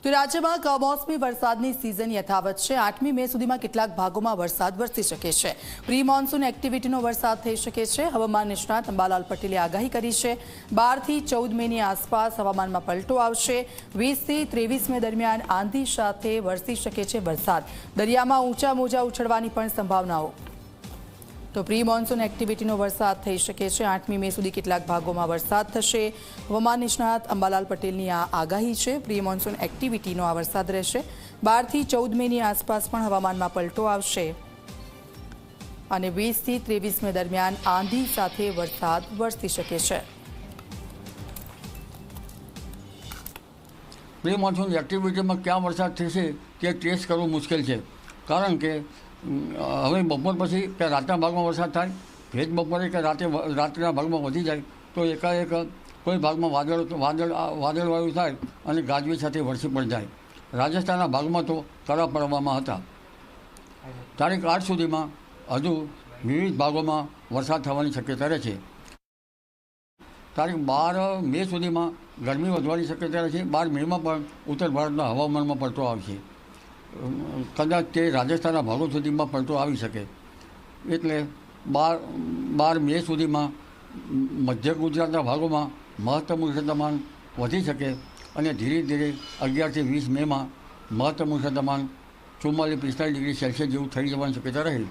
તો રાજ્યમાં કમોસમી વરસાદની સિઝન યથાવત છે। 8મી મે સુધીમાં કેટલાક ભાગોમાં વરસાદ વરસી શકે છે। પ્રી મોન્સૂન એક્ટિવિટીનો વરસાદ થઈ શકે છે। હવામાન નિષ્ણાત અંબાલાલ પટેલે આગાહી કરી છે। 12 થી 14 મેની આસપાસ હવામાનમાં પલટો આવશે। 20 થી 23 મે દરમિયાન આંધી સાથે વરસી શકે છે વરસાદ। દરિયામાં ઊંચા મોજા ઉછળવાની પણ સંભાવનાઓ। તો પ્રી મોન્સૂન એક્ટિવિટીનો વરસાદ થઈ શકે છે। 8મી મે સુધી કેટલાક ભાગોમાં વરસાદ થશે। હવામાન નિષ્ણાત અંબાલાલ પટેલની આ આગાહી છે। પ્રી મોન્સૂન એક્ટિવિટીનો આ વરસાદ રહેશે। 12 થી 14 મેની આસપાસ પણ હવામાનમાં પલટો આવશે અને 20 થી 23 મે દરમિયાન આંધી સાથે વરસાદ વરસી શકે છે। પ્રી મોન્સૂન એક્ટિવિટીમાં ક્યાં વરસાદ થશે તે ટ્રેસ કરવું મુશ્કેલ છે, કારણ કે હવે બપોર પછી કે રાતના ભાગમાં વરસાદ થાય, ભેજ બપોરે કે રાત્રિના ભાગમાં વધી જાય તો એકાએક કોઈ ભાગમાં વાદળવાળું થાય અને ગાજવીજ સાથે વરસી પડી જાય। રાજસ્થાનના ભાગમાં તો કરા પડવામાં હતા। તારીખ 8 સુધીમાં હજુ વિવિધ ભાગોમાં વરસાદ થવાની શક્યતા રહે છે। તારીખ 12 મે સુધીમાં ગરમી વધવાની શક્યતા રહે છે। 12 મેમાં પણ ઉત્તર ભારતના હવામાનમાં પલટો આવશે। કદાચ તે રાજસ્થાનના ભાગો સુધીમાં પલટો આવી શકે, એટલે 12 મે સુધીમાં મધ્ય ગુજરાતના ભાગોમાં મહત્તમ ઉષ્ણતામાન વધી શકે અને ધીરે ધીરે 11 થી 20 મેમાં મહત્તમ ઉષ્ણતામાન 44-45 ડિગ્રી સેલ્સિયસ જેવું થઈ જવાની શક્યતા રહે।